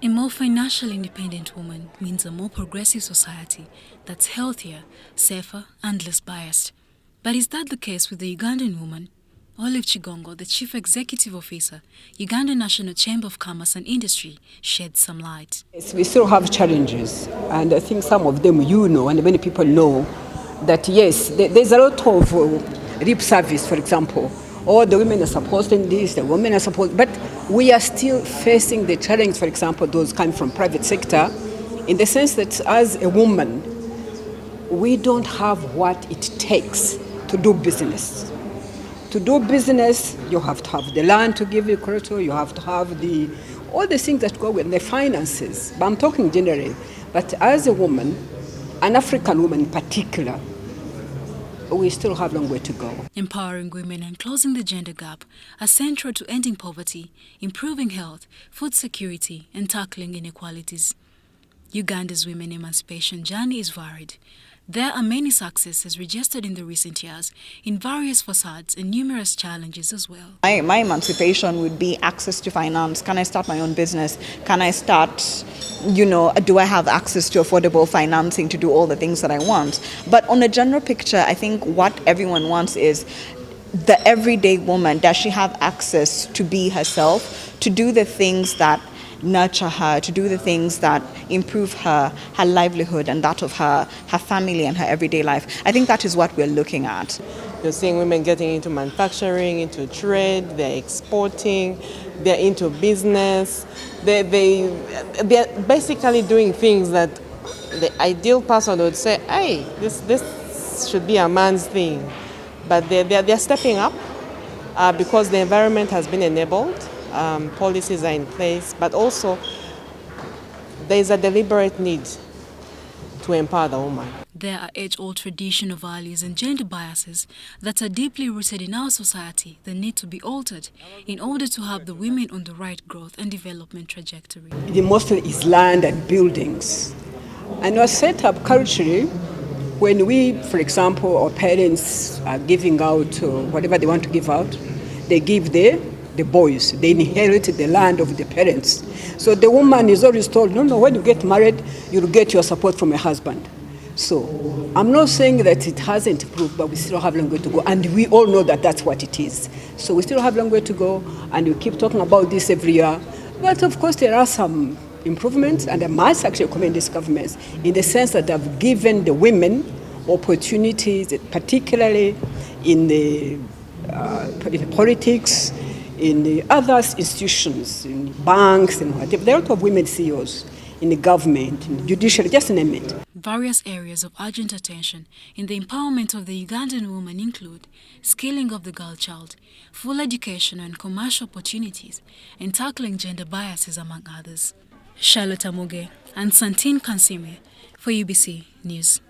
A more financially independent woman means a more progressive society that's healthier, safer, and less biased. But is that the case with the Ugandan woman? Olive Chigongo, the Chief Executive Officer, Ugandan National Chamber of Commerce and Industry, shed some light. Yes, we still have challenges, and I think some of them you know, and many people know, that yes, there's a lot of lip service, for example. All the women are supporting this, the women are supporting, but we are still facing the challenge, for example, those coming from private sector, in the sense that as a woman, we don't have what it takes to do business. To do business, you have to have the land to give you credit, you have to have all the things that go with the finances. But I'm talking generally. But as a woman, an African woman in particular, we still have a long way to go. Empowering women and closing the gender gap are central to ending poverty, improving health, food security, and tackling inequalities. Uganda's women emancipation journey is varied. There are many successes registered in the recent years in various facades and numerous challenges as well. My emancipation would be access to finance. Can I start my own business? Can I start, do I have access to affordable financing to do all the things that I want? But on a general picture, I think what everyone wants is the everyday woman. Does she have access to be herself, to do the things that nurture her, to do the things that improve her livelihood and that of her family and her everyday life? I think that is what we're looking at. You're seeing women getting into manufacturing, into trade, they're exporting, they're into business. They're basically doing things that the ideal person would say, hey, this should be a man's thing. But they're stepping up because the environment has been enabled. Policies are in place, but also there is a deliberate need to empower the woman. There are age-old traditional values and gender biases that are deeply rooted in our society that need to be altered in order to have the women on the right growth and development trajectory. The mostly is land and buildings. And we're set up culturally when we, for example, our parents are giving out whatever they want to give out, they give the boys, they inherit the land of the parents. So the woman is always told, no, when you get married, you'll get your support from your husband. So I'm not saying that it hasn't improved, but we still have a long way to go. And we all know that that's what it is. So we still have a long way to go, and we keep talking about this every year. But of course, there are some improvements, and I must actually commend these governments in the sense that they've given the women opportunities, particularly in the politics, in the other institutions, in banks and whatever. There are a lot of women CEOs in the government, in the judiciary, just name it. Various areas of urgent attention in the empowerment of the Ugandan woman include scaling of the girl child, full education and commercial opportunities, and tackling gender biases, among others. Charlotte Amuge and Santine Kansime for UBC News.